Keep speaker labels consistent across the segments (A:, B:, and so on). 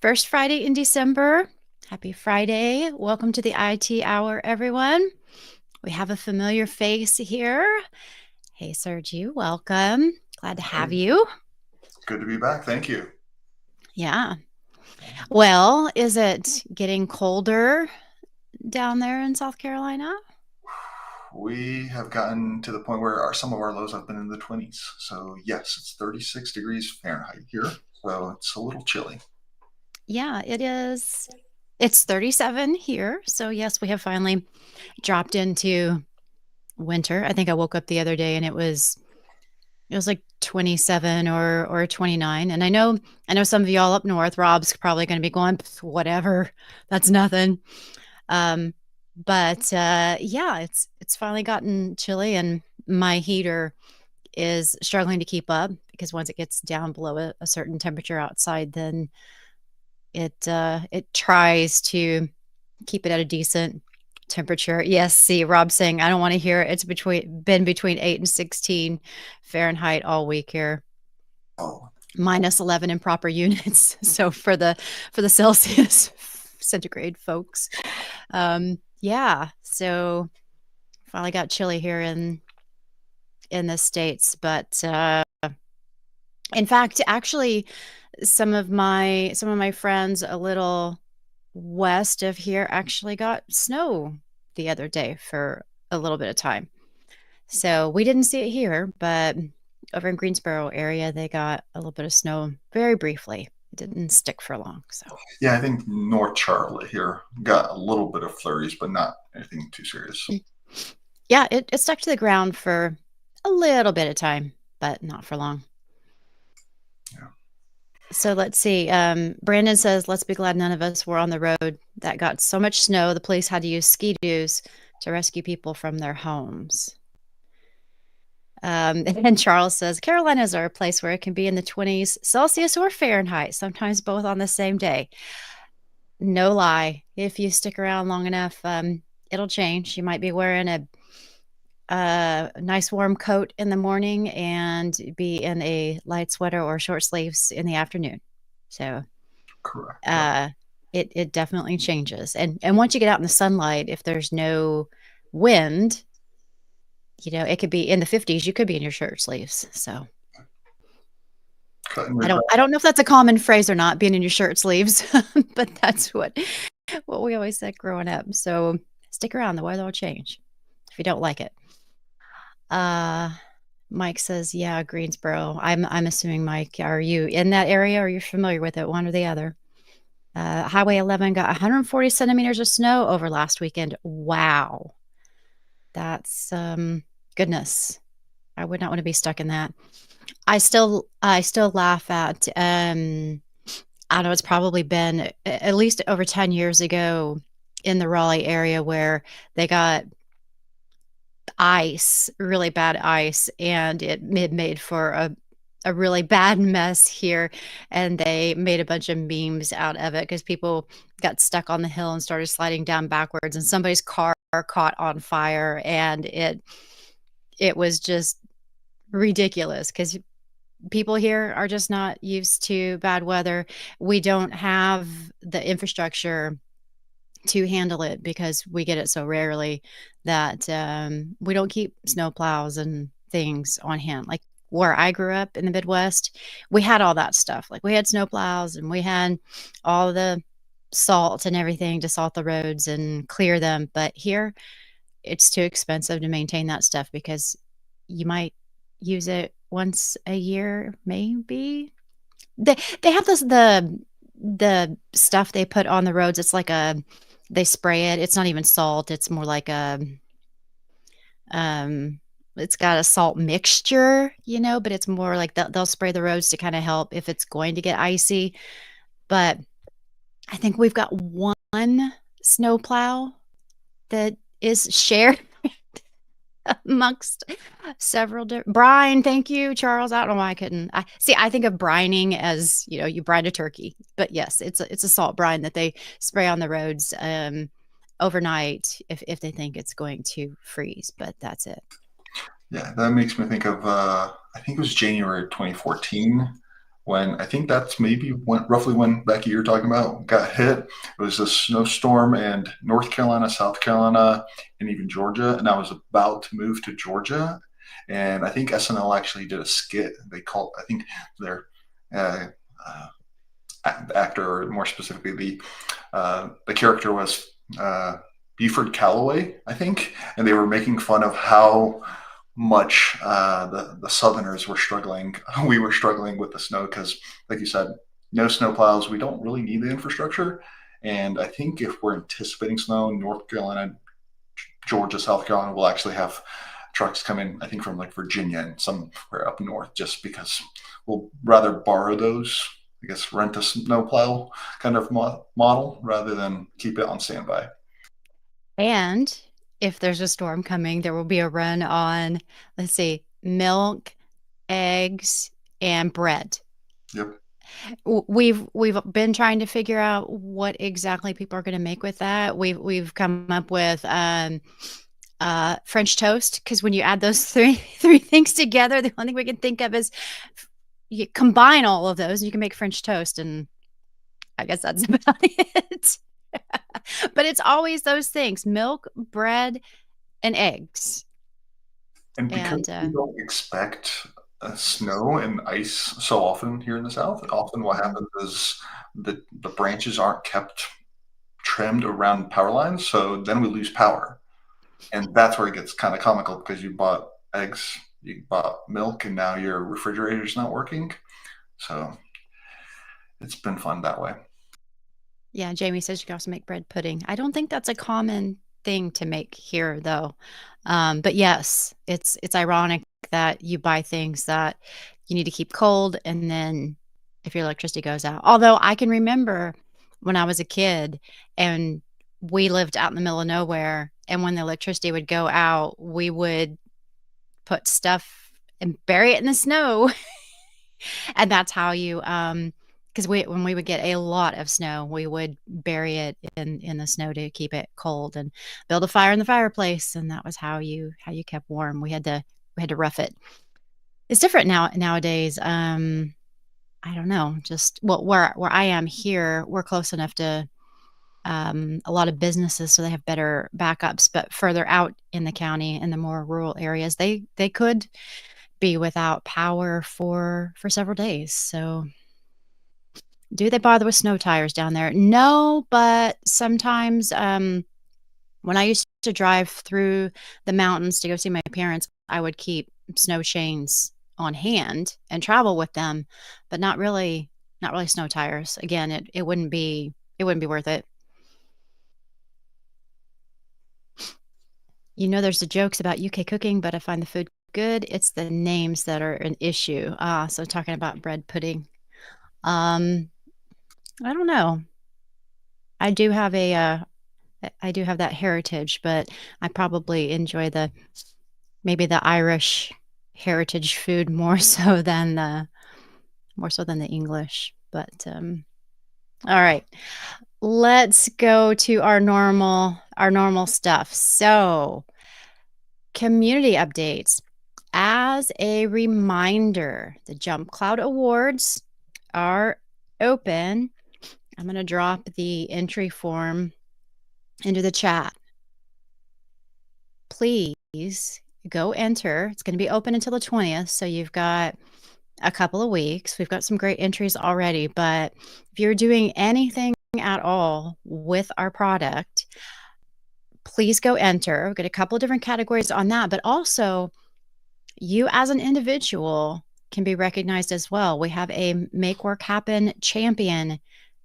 A: First Friday in December. Happy Friday. Welcome to the IT Hour, everyone. We have a familiar face here. Hey, Sergey, welcome. Glad to have
B: Hey,
A: you.
B: good to be back. Thank you.
A: Yeah. Well, is it getting colder down there in South Carolina?
B: We have gotten to the point where some of our lows have been in the 20s. So, yes, it's 36 degrees Fahrenheit here. So, it's a little chilly.
A: Yeah, it is. It's 37 here. So, yes, we have finally dropped into winter. I think I woke up the other day and it was like 27 or 29. And I know some of y'all up north, Rob's probably going to be going, whatever, that's nothing. Um, but yeah, it's finally gotten chilly and my heater is struggling to keep up because once it gets down below a certain temperature outside, then it tries to keep it at a decent temperature. Yes, see, Rob's saying I don't want to hear it. It's been between 8 and 16 Fahrenheit all week here.
B: Oh,
A: Minus 11 in proper units. So for the Celsius centigrade folks. Yeah, so finally got chilly here in the States, but in fact, actually some of my friends a little west of here actually got snow the other day for a little bit of time. So we didn't see it here, but over in Greensboro area, they got a little bit of snow very briefly. It didn't stick for long. So
B: yeah, I think North Charlotte here got a little bit of flurries, but not anything too serious.
A: yeah, it stuck to the ground for a little bit of time, but not for long.
B: Yeah,
A: So let's see. Brandon says, let's be glad none of us were on the road that got so much snow. The police had to use ski-doos to rescue people from their homes. And Charles says, Carolinas are a place where it can be in the 20s Celsius or Fahrenheit, sometimes both on the same day. No lie. If you stick around long enough, it'll change. You might be wearing a nice warm coat in the morning and be in a light sweater or short sleeves in the afternoon. So
B: correct. Yep.
A: uh, it definitely changes. And once you get out in the sunlight, if there's no wind, it could be in the 50s. You could be in your shirt sleeves. So
B: Cutting
A: I
B: your
A: don't
B: grass.
A: I don't know if that's a common phrase or not, being in your shirt sleeves, but that's what we always said growing up. So stick around, the weather will change if you don't like it. Uh Mike says, yeah, Greensboro. I'm assuming, Mike, are you in that area or you're familiar with it, one or the other? Highway 11 got 140 centimeters of snow over last weekend. Wow. That's goodness. I would not want to be stuck in that. I still laugh at I don't know, it's probably been at least over 10 years ago in the Raleigh area where they got ice, really bad ice, and it made for a really bad mess here. And they made a bunch of memes out of it because people got stuck on the hill and started sliding down backwards, and somebody's car caught on fire, and it was just ridiculous because people here are just not used to bad weather. We don't have the infrastructure to handle it because we get it so rarely that we don't keep snow plows and things on hand. Like where I grew up in the Midwest, we had all that stuff. Like we had snow plows and we had all the salt and everything to salt the roads and clear them. But here, it's too expensive to maintain that stuff because you might use it once a year, maybe. They have the stuff they put on the roads. It's like they spray it. It's not even salt. It's more like um it's got a salt mixture, but it's more like they'll spray the roads to kind of help if it's going to get icy. But I think we've got one snowplow that is shared amongst several brine. Thank you, Charles. I don't know why I couldn't. I think of brining as you brine a turkey, but yes, it's a salt brine that they spray on the roads overnight if they think it's going to freeze. But that's it.
B: Yeah, that makes me think of, I think it was January 2014. when I think that's maybe when, roughly when Becky you're talking about got hit. It was a snowstorm in North Carolina, South Carolina, and even Georgia. And I was about to move to Georgia, and I think SNL actually did a skit. They called I think their uh, uh, actor, or more specifically the character was Buford Calloway, I think, and they were making fun of how much the Southerners were struggling. We were struggling with the snow because, like you said, no snow plows. We don't really need the infrastructure. And I think if we're anticipating snow, North Carolina, Georgia, South Carolina will actually have trucks come in, I think, from like Virginia and somewhere up north, just because we'll rather borrow those, I guess, rent a snowplow kind of model rather than keep it on standby.
A: And if there's a storm coming, there will be a run on, let's see, milk, eggs, and bread.
B: Yep.
A: We've been trying to figure out what exactly people are going to make with that. We've come up with French toast, because when you add those three things together, the only thing we can think of is you combine all of those and you can make French toast, and I guess that's about it. But it's always those things: milk, bread, and eggs.
B: And because
A: And
B: we don't expect snow and ice so often here in the South, often what
A: Mhm.
B: happens is the branches aren't kept trimmed around power lines, so then we lose power. And that's where it gets kind of comical because you bought eggs, you bought milk, and now your refrigerator's not working. So it's been fun that way.
A: Yeah, Jamie says you can also make bread pudding. I don't think that's a common thing to make here, though. But yes, it's ironic that you buy things that you need to keep cold, and then if your electricity goes out. Although I can remember when I was a kid and we lived out in the middle of nowhere, and when the electricity would go out, we would put stuff and bury it in the snow. And that's how you, because when we would get a lot of snow, we would bury it in the snow to keep it cold and build a fire in the fireplace, and that was how you kept warm. We had to rough it. It's different nowadays. I don't know, just well, where I am here, we're close enough to a lot of businesses, so they have better backups. But further out in the county, in the more rural areas, they could be without power for several days. So do they bother with snow tires down there? No, but sometimes, when I used to drive through the mountains to go see my parents, I would keep snow chains on hand and travel with them, but not really snow tires. Again, it wouldn't be worth it. There's the jokes about UK cooking, but I find the food good. It's the names that are an issue. So talking about bread pudding. Um, I don't know. I do have I do have that heritage, but I probably enjoy maybe the Irish heritage food more so than the English. But all right, let's go to our normal stuff. So, community updates. As a reminder, the Jump Cloud Awards are open. I'm going to drop the entry form into the chat. Please go enter. It's going to be open until the 20th, so you've got a couple of weeks. We've got some great entries already, but if you're doing anything at all with our product, please go enter. We've got a couple of different categories on that, but also you as an individual can be recognized as well. We have a Make Work Happen champion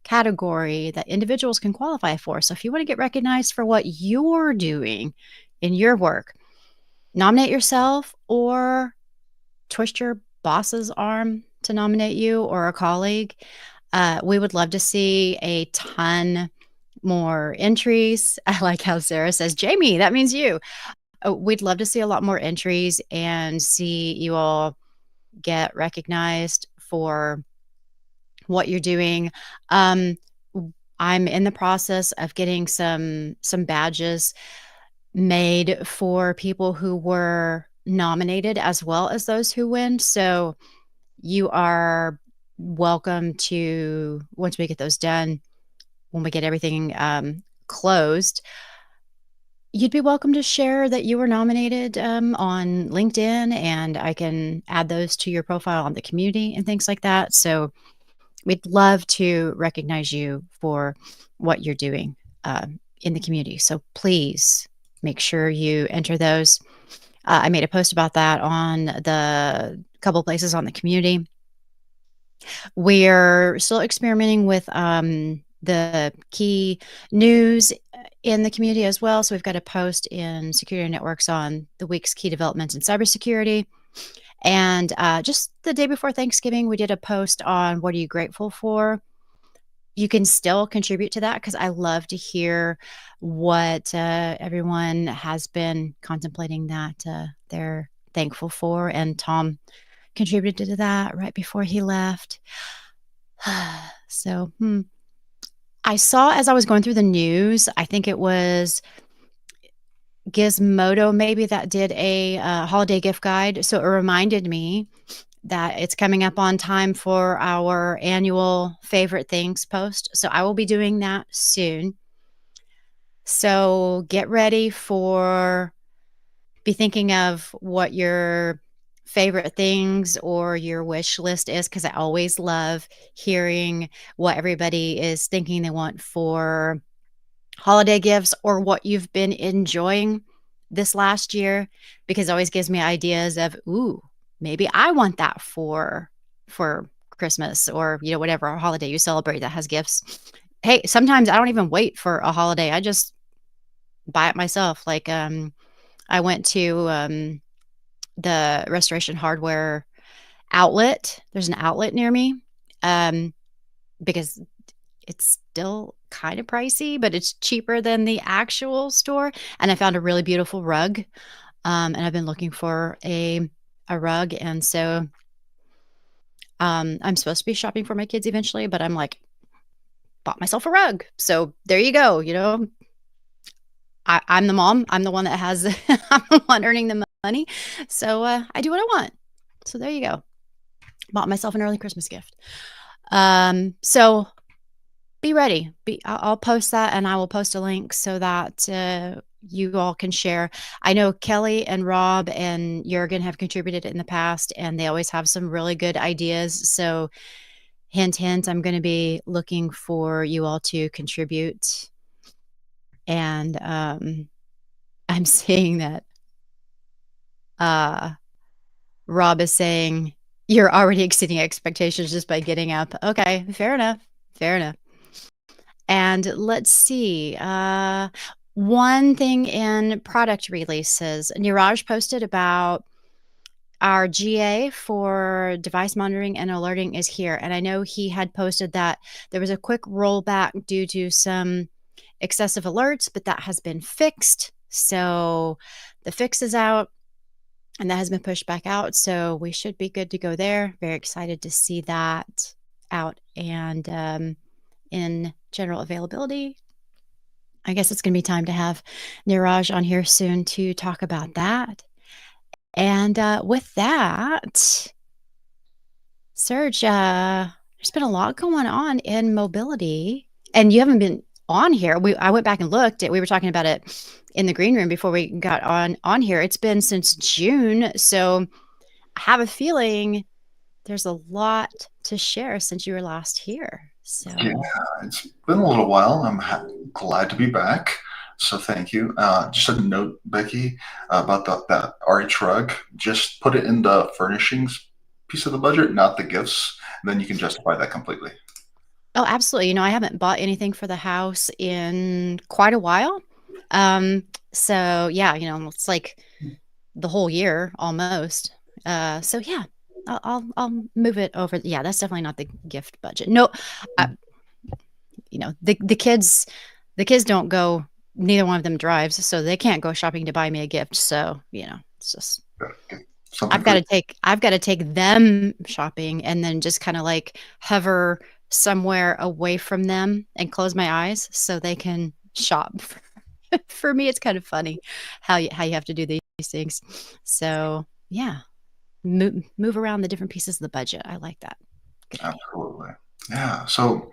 A: category that individuals can qualify for. So if you want to get recognized for what you're doing in your work, nominate yourself or twist your boss's arm to nominate you or a colleague. We would love to see a ton more entries. I like how Sarah says, Jamie, that means you. We'd love to see a lot more entries and see you all get recognized for what you're doing. Um, I'm in the process of getting some badges made for people who were nominated as well as those who win. So you are welcome to, once we get those done, when we get everything closed, you'd be welcome to share that you were nominated on LinkedIn, and I can add those to your profile on the community and things like that. So we'd love to recognize you for what you're doing in the community. So please make sure you enter those. I made a post about that on the couple places on the community. We're still experimenting with the key news in the community as well. So we've got a post in Security Networks on the week's key developments in cybersecurity. And just the day before Thanksgiving, we did a post on what are you grateful for. You can still contribute to that because I love to hear what everyone has been contemplating that they're thankful for. And Tom contributed to that right before he left. So, I saw as I was going through the news, I think it was Gizmodo maybe that did a holiday gift guide. So it reminded me that it's coming up on time for our annual favorite things post. So I will be doing that soon. So get ready for be thinking of what your favorite things or your wish list is, because I always love hearing what everybody is thinking they want for holiday gifts or what you've been enjoying this last year, because it always gives me ideas of, ooh, maybe I want that for Christmas or, whatever holiday you celebrate that has gifts. Hey, sometimes I don't even wait for a holiday. I just buy it myself. Like I went to the Restoration Hardware outlet. There's an outlet near me. Um because it's still kind of pricey, but it's cheaper than the actual store. And I found a really beautiful rug. And I've been looking for a rug. And so I'm supposed to be shopping for my kids eventually, but I'm like, bought myself a rug. So there you go. I'm the mom. I'm the one that has, I'm the one earning the money. So I do what I want. So there you go. Bought myself an early Christmas gift. So be ready. I'll post that, and I will post a link so that you all can share. I know Kelly and Rob and Jurgen have contributed in the past, and they always have some really good ideas. So hint, hint, I'm going to be looking for you all to contribute. And I'm seeing that uh, Rob is saying you're already exceeding expectations just by getting up. Okay, fair enough. Fair enough. And let's see. One thing in product releases, Niraj posted about our GA for device monitoring and alerting is here. And I know he had posted that there was a quick rollback due to some excessive alerts, but that has been fixed. So the fix is out and that has been pushed back out. So we should be good to go there. Very excited to see that out and in general availability. I guess it's going to be time to have Niraj on here soon to talk about that. And with that, Serge, there's been a lot going on in mobility, and you haven't been on here. I went back and looked. We were talking about it in the green room before we got on here. It's been since June, so I have a feeling there's a lot to share since you were last here.
B: Yeah,
A: So,
B: it's been a little while. I'm glad to be back. So thank you. Just a note, Becky, about that RH rug. Just put it in the furnishings piece of the budget, not the gifts. And then you can justify that completely.
A: oh, absolutely. I haven't bought anything for the house in quite a while. So yeah, it's like the whole year almost. So yeah, I'll move it over. Yeah, that's definitely not the gift budget. No, I, the kids don't go. Neither one of them drives, so they can't go shopping to buy me a gift. So it's just
B: Get something
A: I've
B: for
A: got
B: you.
A: to take them shopping and then just kind of like hover somewhere away from them and close my eyes so they can shop. For me, it's kind of funny how you have to do these things. So yeah, move around the different pieces of the budget. I like that.
B: Absolutely. Yeah. So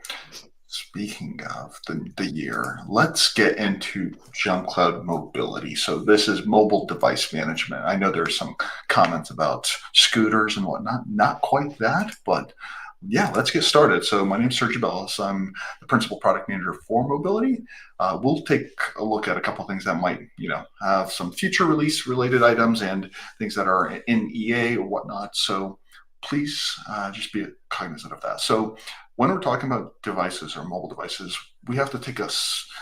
B: speaking of the year, let's get into jump cloud mobility. So this is mobile device management. I know there's some comments about scooters and whatnot. Not quite that, but yeah, let's get started. So my name is Sergey Belous. I'm the principal product manager for mobility. We'll take a look at a couple of things that might, have some future release related items and things that are in EA or whatnot. So please just be cognizant of that. So when we're talking about devices or mobile devices, we have to take a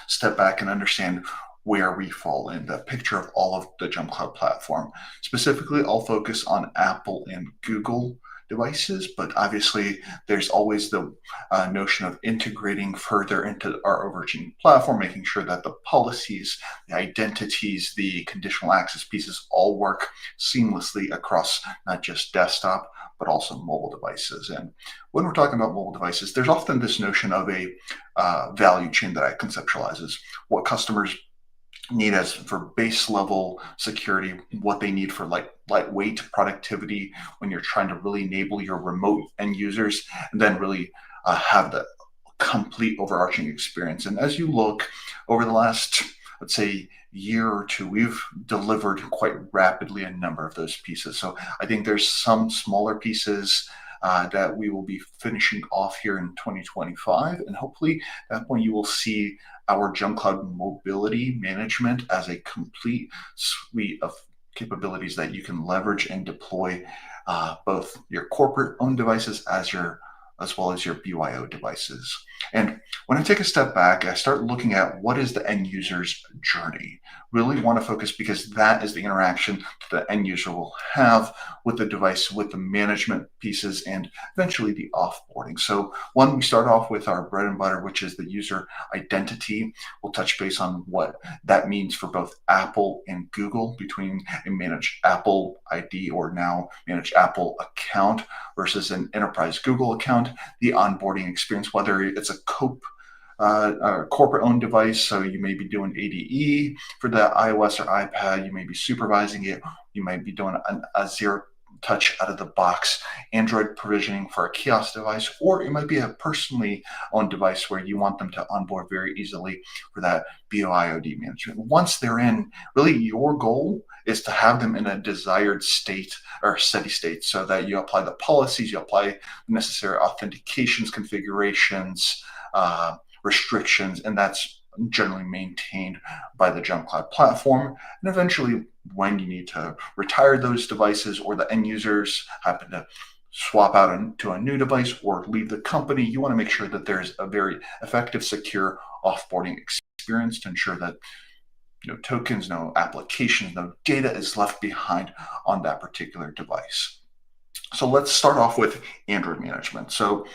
B: step back and understand where we fall in the picture of all of the Jump Cloud platform. Specifically, I'll focus on Apple and Google devices, but obviously there's always the notion of integrating further into our overarching platform, making sure that the policies, the identities, the conditional access pieces all work seamlessly across not just desktop, but also mobile devices. And when we're talking about mobile devices, there's often this notion of a value chain that I conceptualizes what customers need as for base level security, what they need for lightweight productivity when you're trying to really enable your remote end users, and then really have the complete overarching experience. And as you look over the last, let's say, year or two, we've delivered quite rapidly a number of those pieces. So I think there's some smaller pieces that we will be finishing off here in 2025. And hopefully at that point you will see our Jump Cloud mobility management as a complete suite of capabilities that you can leverage and deploy both your corporate owned devices as well as your BYO devices. And when I take a step back, I start looking at what is the end user's journey. Really want to focus because that is the interaction the end user will have with the device, with the management pieces, and eventually the offboarding. So one, we start off with our bread and butter, which is the user identity. We'll touch base on what that means for both Apple and Google between a managed Apple ID or now managed Apple account versus an enterprise Google account, the onboarding experience, whether it's a corporate owned device. So you may be doing ADE for the iOS or iPad. You may be supervising it. You might be doing a zero touch out of the box Android provisioning for a kiosk device, or it might be a personally owned device where you want them to onboard very easily for that BOIOD management. Once they're in, really your goal is to have them in a desired state or steady state so that you apply the policies, you apply the necessary authentications, configurations, restrictions, and that's generally maintained by the Jump Cloud platform. And eventually, when you need to retire those devices or the end users happen to swap out into a new device or leave the company, you want to make sure that there's a very effective, secure offboarding experience to ensure that no tokens, no applications, no data is left behind on that particular device. So let's start off with Android management. So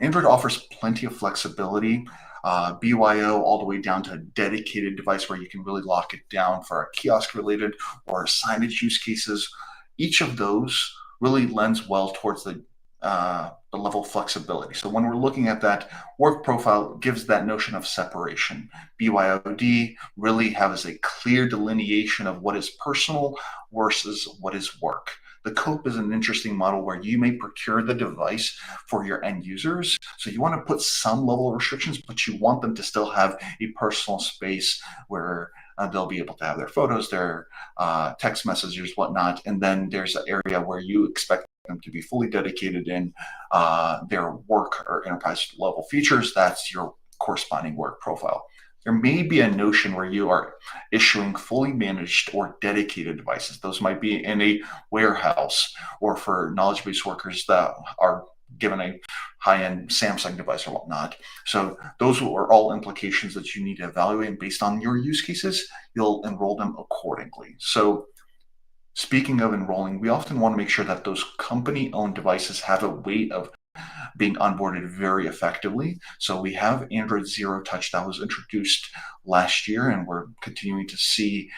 B: Android offers plenty of flexibility, BYO all the way down to a dedicated device where you can really lock it down for a kiosk related or signage use cases. Each of those really lends well towards the level of flexibility. So when we're looking at that work profile, it gives that notion of separation. BYOD really has a clear delineation of what is personal versus what is work. The COPE is an interesting model where you may procure the device for your end users. So you want to put some level of restrictions, but you want them to still have a personal space where they'll be able to have their photos, their text messages, whatnot. And then there's an area where you expect them to be fully dedicated in their work or enterprise level features. That's your corresponding work profile. There may be a notion where you are issuing fully managed or dedicated devices. Those might be in a warehouse or for knowledge base workers that are given a high-end Samsung device or whatnot. So those are all implications that you need to evaluate, and based on your use cases, you'll enroll them accordingly. So speaking of enrolling, we often want to make sure that those company-owned devices have a way of being onboarded very effectively. So we have Android Zero Touch that was introduced last year, and we're continuing to see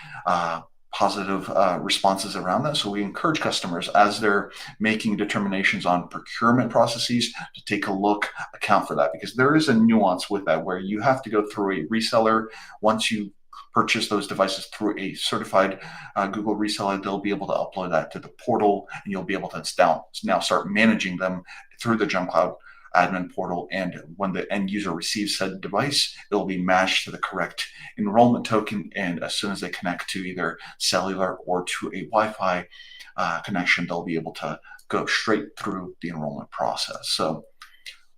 B: positive responses around that. So we encourage customers as they're making determinations on procurement processes to take a look, account for that, because there is a nuance with that where you have to go through a reseller once you purchase those devices through a certified Google reseller, they'll be able to upload that to the portal, and you'll be able to now start managing them through the JumCloud admin portal. And when the end user receives said device, it will be matched to the correct enrollment token. And as soon as they connect to either cellular or to a Wi-Fi connection, they'll be able to go straight through the enrollment process. So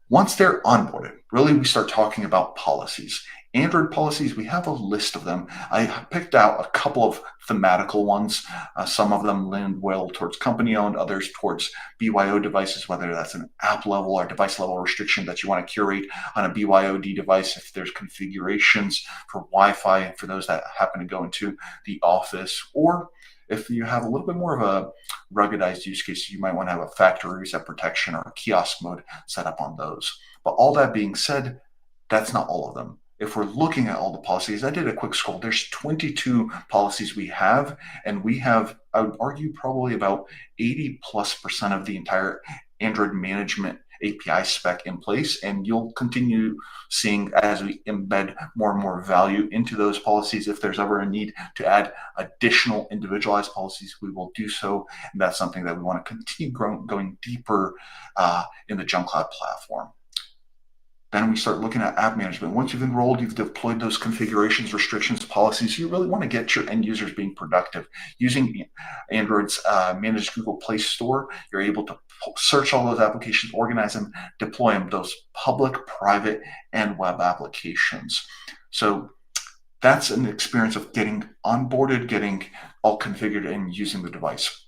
B: once they're onboarded, really we start talking about policies. Android policies, we have a list of them. I picked out a couple of thematical ones. Some of them lean well towards company-owned, others towards BYO devices, whether that's an app level or device level restriction that you want to curate on a BYOD device. If there's configurations for Wi-Fi, for those that happen to go into the office, or if you have a little bit more of a ruggedized use case, you might want to have a factory reset protection or a kiosk mode set up on those. But all that being said, that's not all of them. If we're looking at all the policies, I did a quick scroll. There's 22 policies we have, and we have, I would argue, probably about 80+% of the entire Android management API spec in place. And you'll continue seeing as we embed more and more value into those policies. If there's ever a need to add additional individualized policies, we will do so. And that's something that we want to continue going deeper in the JumCloud platform. Then we start looking at app management. Once you've enrolled, you've deployed those configurations, restrictions, policies. You really want to get your end users being productive. Using Android's managed Google Play Store, you're able to search all those applications, organize them, deploy them, those public, private, and web applications. So that's an experience of getting onboarded, getting all configured, and using the device.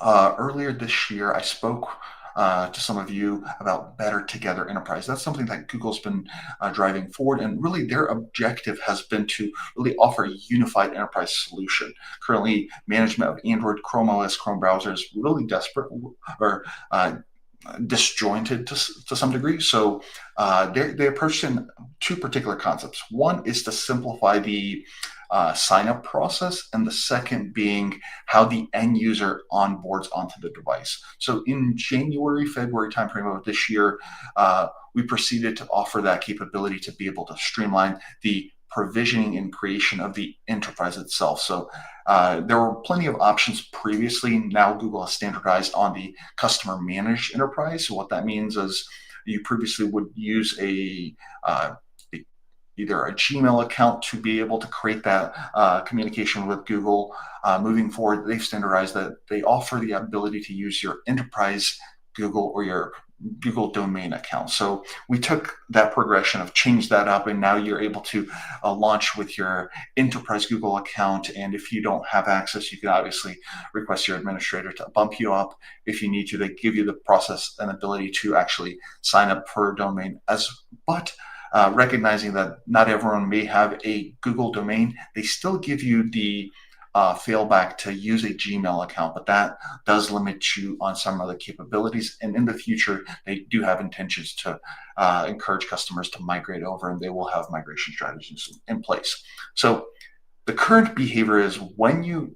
B: Earlier this year, I spoke to some of you about Better Together Enterprise. That's something that Google's been driving forward, and really their objective has been to really offer a unified enterprise solution. Currently, management of Android, Chrome OS, Chrome browsers really desperate or disjointed to some degree. So they approach in two particular concepts. One is to simplify the sign-up process, and the second being how the end user onboards onto the device. So in January, February timeframe of this year, we proceeded to offer that capability to be able to streamline the provisioning and creation of the enterprise itself. So there were plenty of options previously. Now Google has standardized on the customer managed enterprise. So what that means is you previously would use either a Gmail account to be able to create that communication with Google. Moving forward, they've standardized that they offer the ability to use your enterprise Google or your Google domain account. So we took that progression of changed that up, and now you're able to launch with your enterprise Google account. And if you don't have access, you can obviously request your administrator to bump you up. If you need to, they give you the process and ability to actually sign up for a domain but recognizing that not everyone may have a Google domain, they still give you the failback to use a Gmail account, but that does limit you on some of the capabilities. And in the future, they do have intentions to encourage customers to migrate over, and they will have migration strategies in place. So the current behavior is when you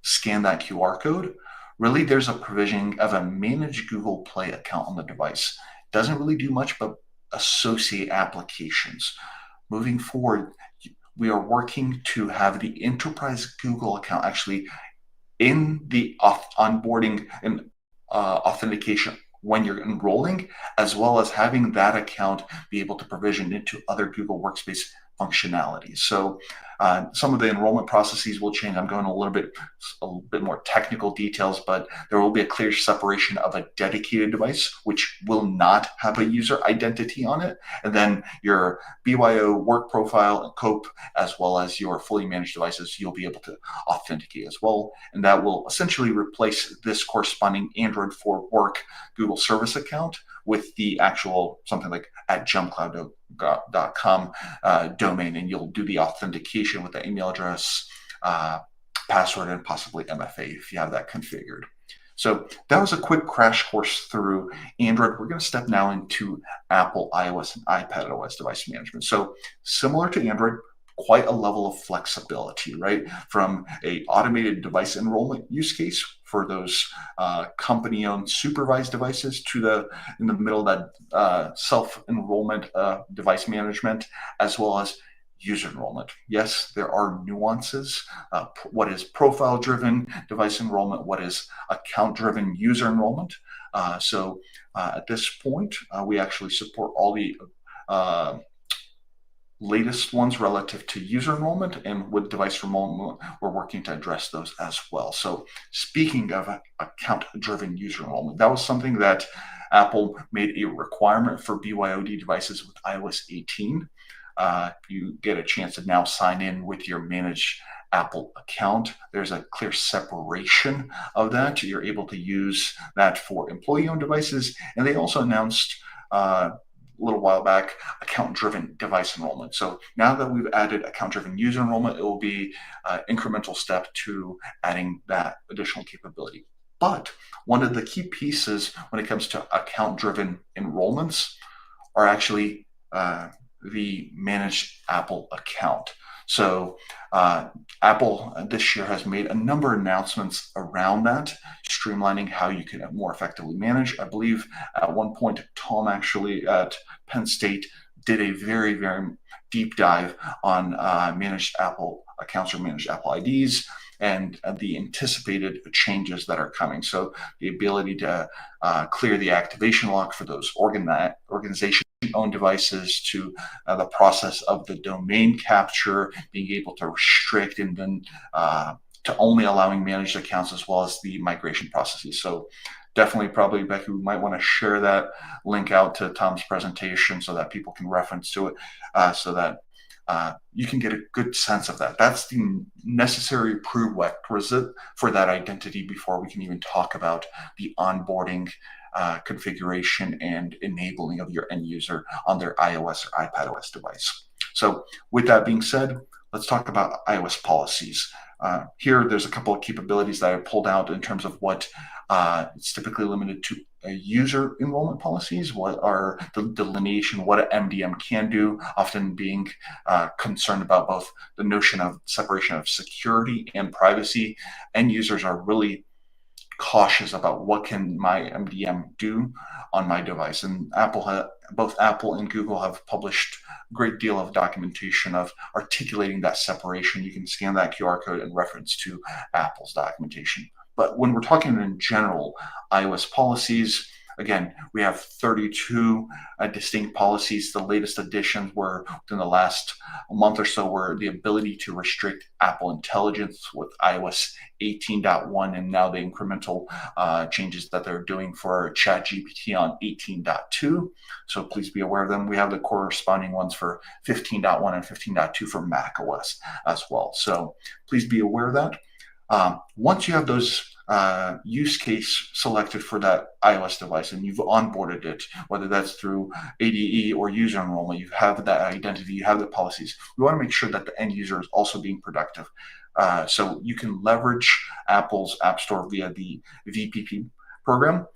B: scan that QR code, really there's a provisioning of a managed Google Play account on the device. Doesn't really do much but associate applications. Moving forward, we are working to have the enterprise Google account actually in the onboarding and authentication when you're enrolling, as well as having that account be able to provision into other Google Workspace functionality. So some of the enrollment processes will change. I'm going a little bit more technical details, but there will be a clear separation of a dedicated device, which will not have a user identity on it, and then your BYO work profile and COPE, as well as your fully managed devices, you'll be able to authenticate as well. And that will essentially replace this corresponding Android for Work Google Service account with the actual something like at jumpcloud.com domain, and you'll do the authentication with the email address, password, and possibly MFA if you have that configured. So that was a quick crash course through Android. We're going to step now into Apple iOS and iPad OS device management. So similar to Android, quite a level of flexibility, right? From a automated device enrollment use case for those company-owned supervised devices to in the middle of that self-enrollment device management, as well as user enrollment. Yes, there are nuances. What is profile-driven device enrollment? What is account-driven user enrollment? At this point, we actually support all the uh, latest ones relative to user enrollment, and with device enrollment, we're working to address those as well. So speaking of account-driven user enrollment, that was something that Apple made a requirement for BYOD devices with iOS 18. You get a chance to now sign in with your managed Apple account. There's a clear separation of that. You're able to use that for employee-owned devices, and they also announced a little while back account-driven device enrollment. So now that we've added account-driven user enrollment, it will be an incremental step to adding that additional capability. But one of the key pieces when it comes to account-driven enrollments are actually the managed Apple account. So Apple this year has made a number of announcements around that, streamlining how you can more effectively manage. I believe at one point, Tom actually at Penn State did a very, very deep dive on managed Apple accounts or managed Apple IDs and the anticipated changes that are coming. So the ability to clear the activation lock for those organization owned devices, to the process of the domain capture, being able to restrict and then to only allowing managed accounts, as well as the migration processes. So definitely, probably, Becky, we might want to share that link out to Tom's presentation so that people can reference to it, so that you can get a good sense of that. That's the necessary prerequisite for that identity before we can even talk about the onboarding, configuration, and enabling of your end user on their iOS or iPadOS device. So with that being said, let's talk about iOS policies. Here, there's a couple of capabilities that I pulled out in terms of what it's typically limited to user enrollment policies, what are the delineation, what an MDM can do, often being concerned about both the notion of separation of security and privacy. End users are really cautious about what can my MDM do on my device. And both Apple and Google have published a great deal of documentation of articulating that separation. You can scan that QR code and reference to Apple's documentation. But when we're talking in general iOS policies, again, we have 32 distinct policies. The latest additions were within the last month or so were the ability to restrict Apple Intelligence with iOS 18.1, and now the incremental changes that they're doing for ChatGPT on 18.2. So please be aware of them. We have the corresponding ones for 15.1 and 15.2 for macOS as well. So please be aware of that. Once you have those use case selected for that iOS device and you've onboarded it, whether that's through ADE or user enrollment, you have that identity, you have the policies. We want to make sure that the end user is also being productive. So you can leverage Apple's App Store via the VPP program.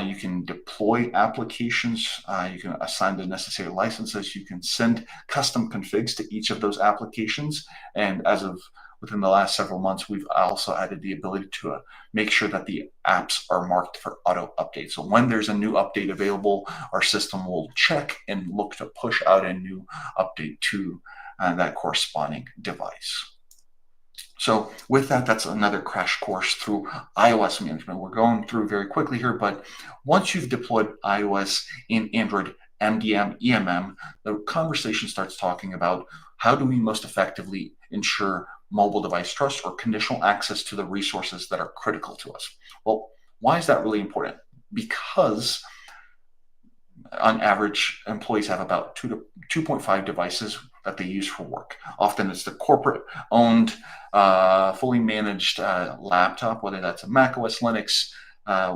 B: You can deploy applications. You can assign the necessary licenses. You can send custom configs to each of those applications. And as of within the last several months, we've also added the ability to make sure that the apps are marked for auto update. So when there's a new update available, our system will check and look to push out a new update to that corresponding device. So with that, that's another crash course through iOS management. We're going through very quickly here, but once you've deployed iOS in Android MDM, EMM, the conversation starts talking about how do we most effectively ensure mobile device trust or conditional access to the resources that are critical to us. Well, why is that really important? Because on average, employees have about 2.5 devices that they use for work. Often it's the corporate-owned, fully managed laptop, whether that's a Mac OS, Linux,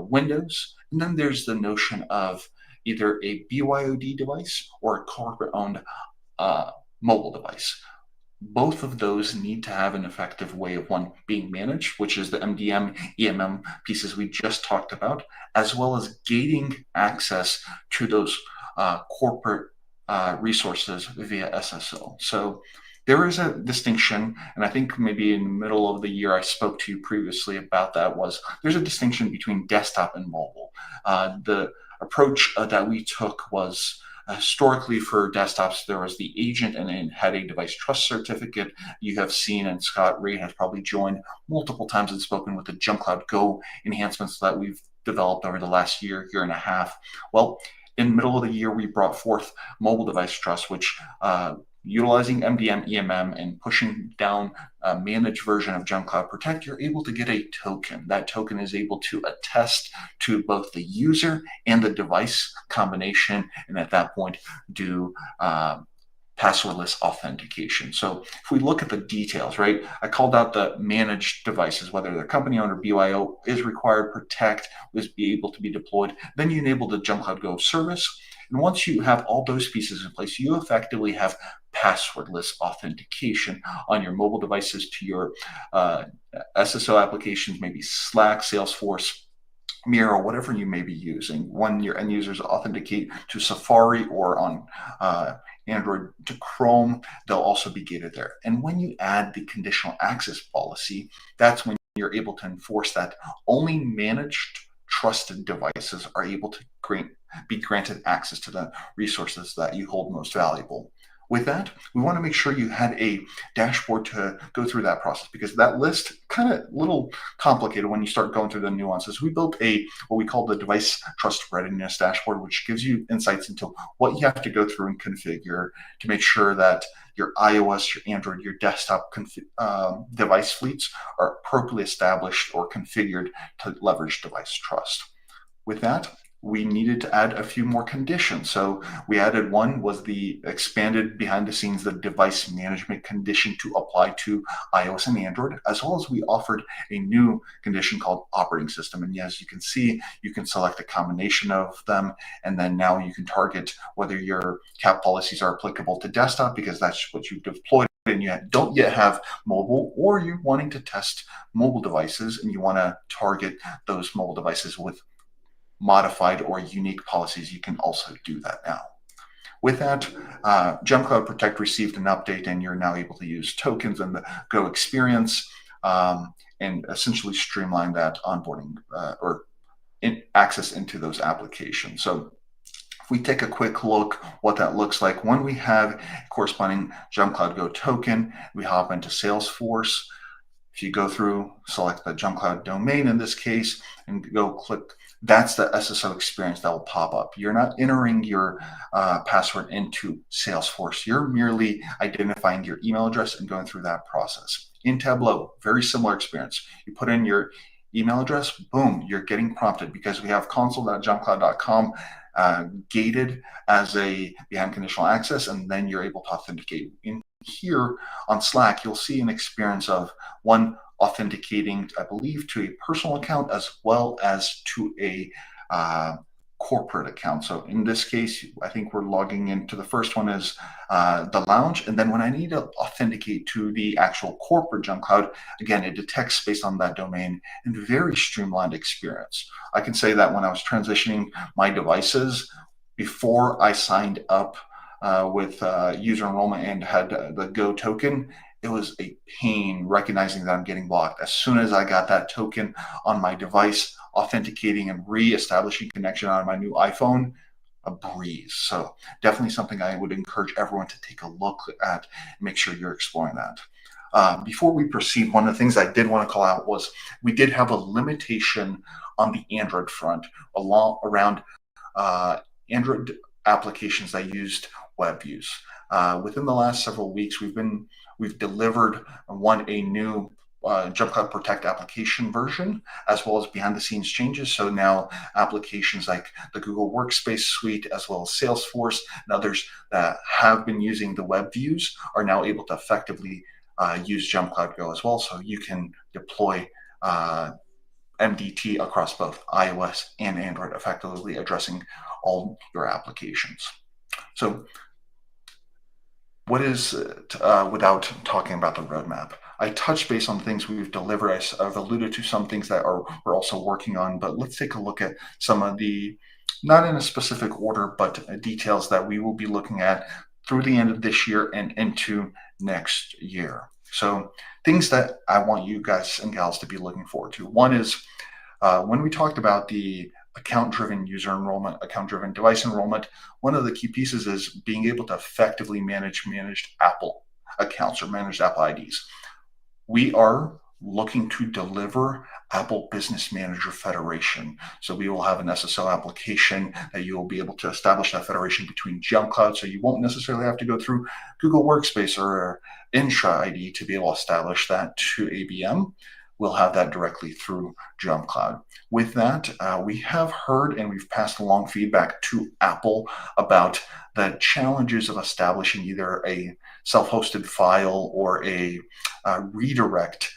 B: Windows. And then there's the notion of either a BYOD device or a corporate-owned mobile device. Both of those need to have an effective way of one being managed, which is the MDM, EMM pieces we just talked about, as well as gating access to those corporate resources via SSO. So there is a distinction, and I think maybe in the middle of the year I spoke to you previously about that, was there's a distinction between desktop and mobile. The approach that we took was Historically, for desktops, there was the agent and it had a device trust certificate. You have seen, and Scott Ray has probably joined multiple times and spoken with the JumpCloud Go enhancements that we've developed over the last year and a half. Well, in the middle of the year, we brought forth mobile device trust, which utilizing MDM, EMM, and pushing down a managed version of JumpCloud Protect, you're able to get a token. That token is able to attest to both the user and the device combination, and at that point, do passwordless authentication. So if we look at the details, right, I called out the managed devices, whether they're company owned or BYO, is required, protect, is be able to be deployed. Then you enable the JumpCloud Go service. And once you have all those pieces in place, you effectively have passwordless authentication on your mobile devices to your SSO applications, maybe Slack, Salesforce, Miro, whatever you may be using. When your end users authenticate to Safari or on Android to Chrome, they'll also be gated there. And when you add the conditional access policy, that's when you're able to enforce that only managed trusted devices are able to be granted access to the resources that you hold most valuable. With that, we want to make sure you had a dashboard to go through that process, because that list kind of a little complicated when you start going through the nuances. We built what we call the device trust readiness dashboard, which gives you insights into what you have to go through and configure to make sure that your iOS, your Android, your desktop device fleets are appropriately established or configured to leverage device trust. With that, we needed to add a few more conditions. So we added one was the expanded behind the scenes, the device management condition to apply to iOS and Android, as well as we offered a new condition called operating system. And as you can see, you can select a combination of them. And then now you can target whether your CAP policies are applicable to desktop, because that's what you've deployed and you don't yet have mobile, or you're wanting to test mobile devices and you want to target those mobile devices with modified or unique policies. You can also do that now. With that, JumpCloud Protect received an update, and you're now able to use tokens in the Go experience and essentially streamline that onboarding or access into those applications. So if we take a quick look what that looks like, when we have corresponding JumpCloud Go token, we hop into Salesforce. If you go through, select the JumpCloud domain in this case, and go click, that's the SSO experience that will pop up. You're not entering your password into Salesforce. You're merely identifying your email address and going through that process. In Tableau, very similar experience. You put in your email address, boom, you're getting prompted, because we have console.jumpcloud.com gated as a behind conditional access, and then you're able to authenticate. In here on Slack, you'll see an experience of one authenticating, I believe, to a personal account as well as to a corporate account. So in this case, I think we're logging into the first one is the lounge. And then when I need to authenticate to the actual corporate JumpCloud, again, it detects based on that domain, and very streamlined experience. I can say that when I was transitioning my devices, before I signed up with user enrollment and had the Go token, it was a pain recognizing that I'm getting blocked. As soon as I got that token on my device, authenticating and re-establishing connection on my new iPhone, a breeze. So definitely something I would encourage everyone to take a look at, make sure you're exploring that. Before we proceed, one of the things I did want to call out was we did have a limitation on the Android front around Android applications that used web views. Within the last several weeks, we've delivered a new JumpCloud Protect application version, as well as behind the scenes changes. So now applications like the Google Workspace suite, as well as Salesforce and others that have been using the web views, are now able to effectively use JumpCloud Go as well. So you can deploy MDT across both iOS and Android, effectively addressing all your applications. So what is without talking about the roadmap? I touched base on things we've delivered. I've alluded to some things that we're also working on, but let's take a look at some of the, not in a specific order, but details that we will be looking at through the end of this year and into next year. So things that I want you guys and gals to be looking forward to. One is when we talked about the account driven user enrollment, account driven device enrollment. One of the key pieces is being able to effectively managed Apple accounts or managed Apple IDs. We are looking to deliver Apple Business Manager Federation. So we will have an SSO application that you will be able to establish that federation between Jump Cloud. So you won't necessarily have to go through Google Workspace or Intra ID to be able to establish that to ABM. We'll have that directly through Jump Cloud. With that, we have heard and we've passed along feedback to Apple about the challenges of establishing either a self-hosted file or a redirect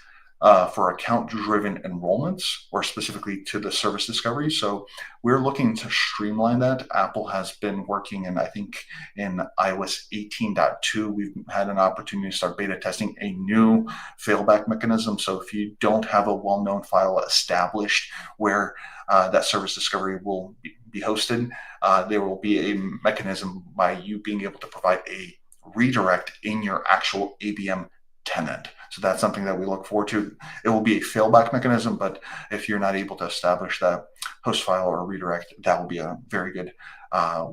B: for account-driven enrollments, or specifically to the service discovery. So we're looking to streamline that. Apple has been working, and I think in iOS 18.2, we've had an opportunity to start beta testing a new failback mechanism. So if you don't have a well-known file established where that service discovery will be hosted, there will be a mechanism by you being able to provide a redirect in your actual ABM tenant. So that's something that we look forward to. It will be a failback mechanism, but if you're not able to establish that host file or redirect, that will be a very good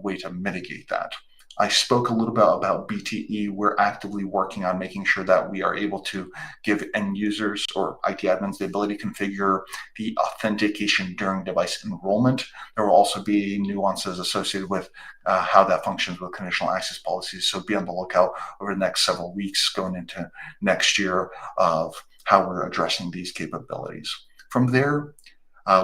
B: way to mitigate that. I spoke a little bit about BTE. We're actively working on making sure that we are able to give end users or IT admins the ability to configure the authentication during device enrollment. There will also be nuances associated with how that functions with conditional access policies. So be on the lookout over the next several weeks going into next year of how we're addressing these capabilities. From there,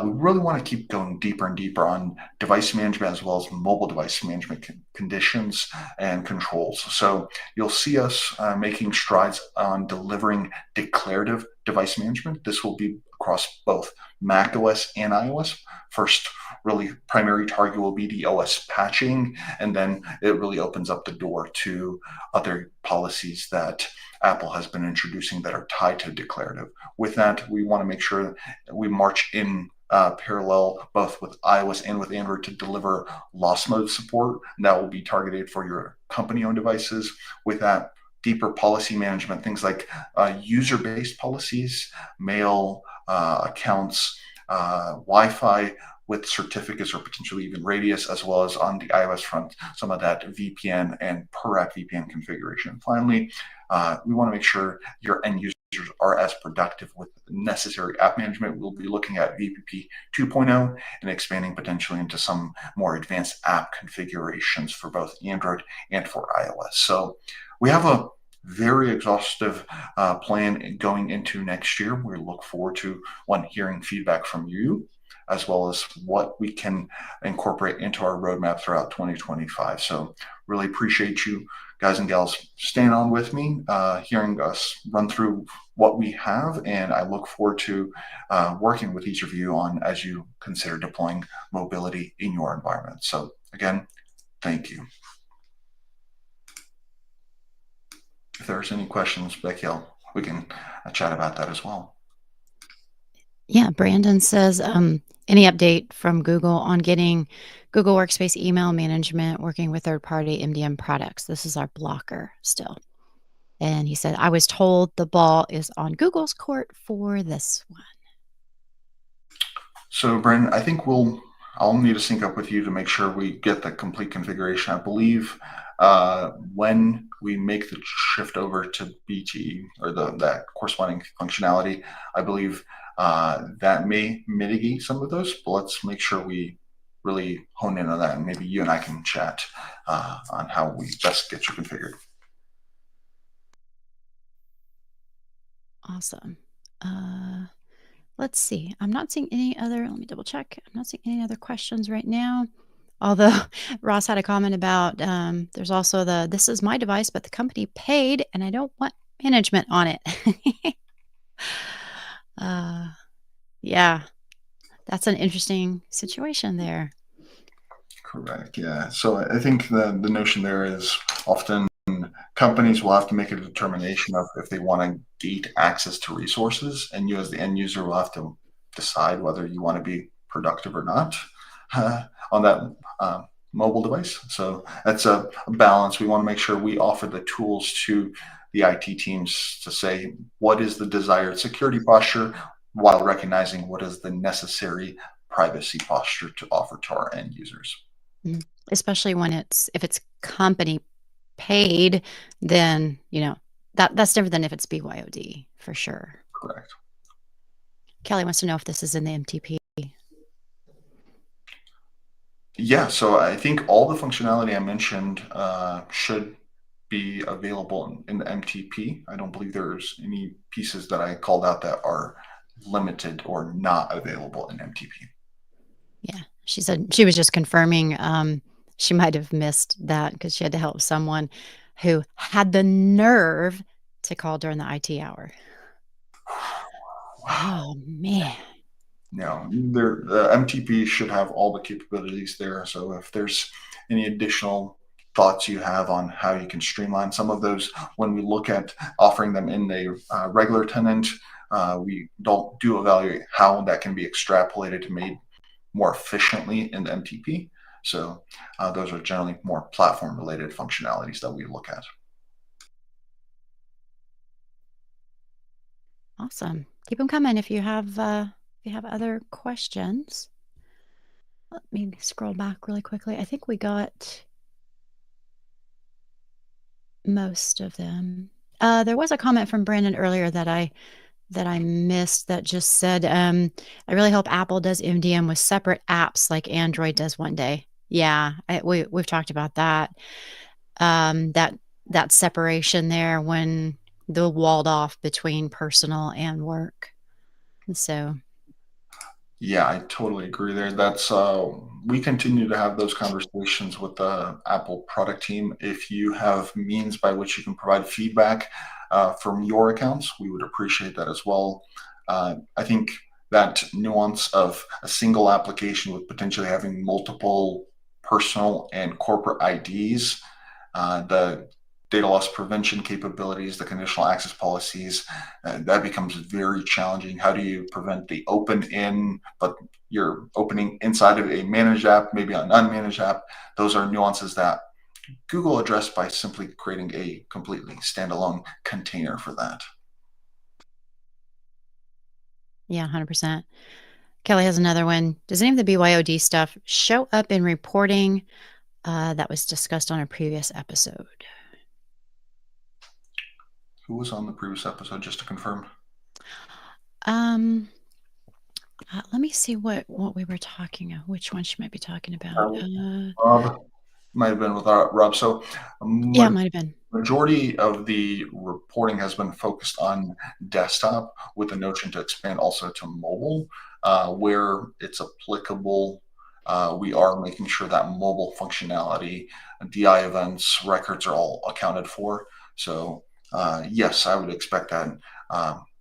B: we really want to keep going deeper and deeper on device management as well as mobile device management conditions and controls. So you'll see us making strides on delivering declarative device management. This will be across both Mac OS and iOS. First, really primary target will be the OS patching, and then it really opens up the door to other policies that Apple has been introducing that are tied to declarative. With that, we want to make sure that we march in parallel both with iOS and with Android to deliver loss mode support. And that will be targeted for your company owned devices. With that, deeper policy management, things like user based policies, mail accounts, Wi Fi with certificates or potentially even radius, as well as on the iOS front, some of that VPN and per app VPN configuration. Finally, we want to make sure your end users are as productive with necessary app management. We'll be looking at VPP 2.0 and expanding potentially into some more advanced app configurations for both Android and for iOS. So we have a very exhaustive plan going into next year. We look forward to hearing feedback from you, as well as what we can incorporate into our roadmap throughout 2025. So really appreciate you guys and gals staying on with me, hearing us run through what we have, and I look forward to working with each of you on as you consider deploying mobility in your environment. So again, thank you. If there's any questions, Becky, we can chat about that as well.
A: Yeah, Brandon says, any update from Google on getting Google Workspace email management working with third-party MDM products? This is our blocker still. And he said, I was told the ball is on Google's court for this one.
B: So, Brandon, I think I'll need to sync up with you to make sure we get the complete configuration. I believe when we make the shift over to BT or that corresponding functionality, I believe that may mitigate some of those, but let's make sure we really hone in on that, and maybe you and I can chat on how we best get you configured.
A: Awesome. Let's see. I'm not seeing any other, let me double check. I'm not seeing any other questions right now. Although Ross had a comment about there's also this is my device, but the company paid and I don't want management on it. Yeah, that's an interesting situation there.
B: Correct. Yeah. So I think the notion there is often companies will have to make a determination of if they want to gate access to resources, and you as the end user will have to decide whether you want to be productive or not on that mobile device. So that's a balance. We want to make sure we offer the tools to the IT teams to say what is the desired security posture while recognizing what is the necessary privacy posture to offer to our end users.
A: Mhm. Especially when if it's company paid, then, that's different than if it's BYOD, for sure.
B: Correct.
A: Kelly wants to know if this is in the MTP.
B: Yeah, so I think all the functionality I mentioned should be available in the MTP. I don't believe there's any pieces that I called out that are limited or not available in MTP.
A: Yeah, she said she was just confirming, she might have missed that because she had to help someone who had the nerve to call during the IT hour.
B: Wow.
A: Oh, man.
B: No, the MTP should have all the capabilities there. So if there's any additional thoughts you have on how you can streamline some of those, when we look at offering them in a regular tenant, we don't do evaluate how that can be extrapolated to made more efficiently in the MTP. So those are generally more platform related functionalities that we look at.
A: Awesome. Keep them coming if you have other questions. Let me scroll back really quickly. I think we got most of them. There was a comment from Brandon earlier that I missed that just said, "I really hope Apple does MDM with separate apps like Android does one day." Yeah, we've talked about that. That that separation there when the walled off between personal and work. So,
B: Yeah, I totally agree there. That's we continue to have those conversations with the Apple product team. If you have means by which you can provide feedback from your accounts, we would appreciate that as well. I think that nuance of a single application with potentially having multiple personal and corporate IDs, the data loss prevention capabilities, the conditional access policies, that becomes very challenging. How do you prevent the open in, but you're opening inside of a managed app, maybe an unmanaged app? Those are nuances that Google addressed by simply creating a completely standalone container for that.
A: yeah, 100%. Kelly has another one. Does any of the BYOD stuff show up in reporting that was discussed on a previous episode?
B: Who was on the previous episode, just to confirm?
A: Um, let me see what we were talking of. Which one she might be talking about.
B: Rob. Might have been with Rob. So,
A: Yeah, it might have been.
B: majority of the reporting has been focused on desktop with the notion to expand also to mobile, where it's applicable. We are making sure that mobile functionality, DI events, records are all accounted for. So, yes, I would expect that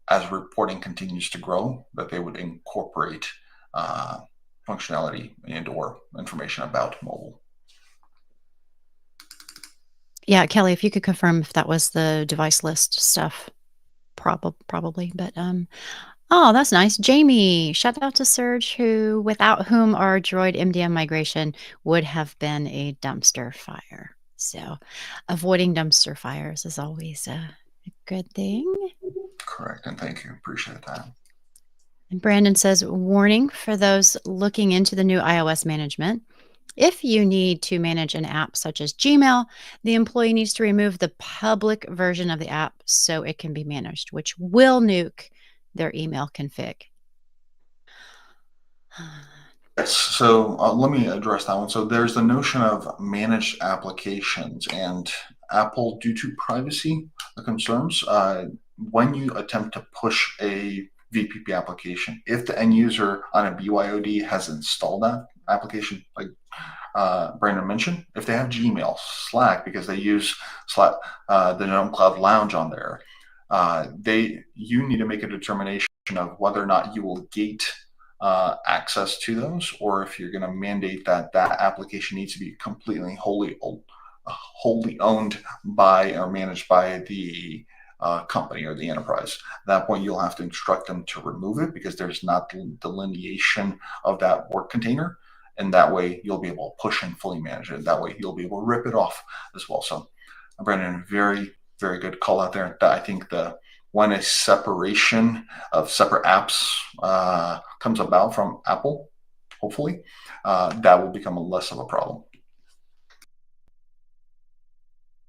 B: as reporting continues to grow, that they would incorporate uh, functionality and/or information about mobile.
A: Yeah, Kelly, if you could confirm if that was the device list stuff, probably. But oh, that's nice. Jamie, shout out to Serge, who without whom our Droid MDM migration would have been a dumpster fire. So, avoiding dumpster fires is always a good thing.
B: Correct, and thank you. Appreciate that.
A: And Brandon says, warning for those looking into the new iOS management. If you need to manage an app such as Gmail, the employee needs to remove the public version of the app so it can be managed, which will nuke their email config.
B: Yes, so let me address that one. So there's the notion of managed applications, and Apple, due to privacy concerns, when you attempt to push a VPP application, if the end user on a BYOD has installed that application, like Brandon mentioned, if they have Gmail, Slack, because they use Slack, the Gnome Cloud Lounge on there, you need to make a determination of whether or not you will gate access to those, or if you're going to mandate that that application needs to be completely wholly owned by or managed by the company or the enterprise. At that point, you'll have to instruct them to remove it because there's not delineation of that work container. And that way, you'll be able to push and fully manage it. That way, you'll be able to rip it off as well. So, Brandon, very, very good call out there. I think the when a separation of separate apps comes about from Apple, hopefully, that will become a less of a problem.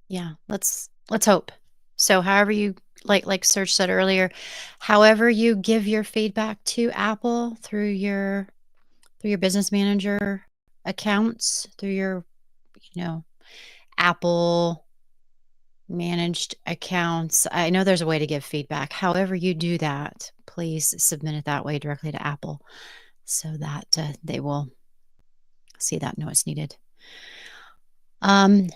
A: Yeah, let's hope. So however you like Serge said earlier, however you give your feedback to Apple through your business manager accounts, through your, you know, Apple managed accounts. I know there's a way to give feedback. However you do that, please submit it that way directly to Apple so that they will see that, know it's needed. Um,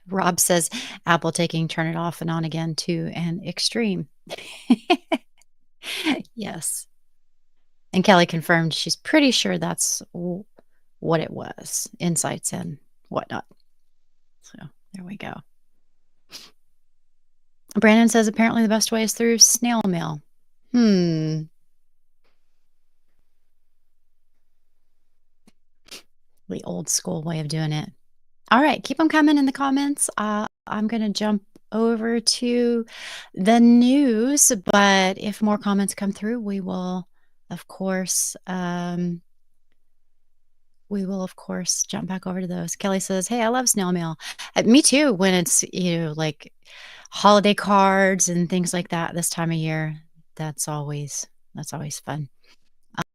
A: Rob says Apple taking turn it off and on again to an extreme. Yes. And Kelly confirmed she's pretty sure that's what it was, insights and whatnot. So there we go. Brandon says apparently the best way is through snail mail. Hmm. The old school way of doing it. All right, keep them coming in the comments. I'm going to jump over to the news, but if more comments come through, of course, we will of course jump back over to those. Kelly says, "Hey, I love snail mail." Me too. When it's like holiday cards and things like that this time of year, that's always fun.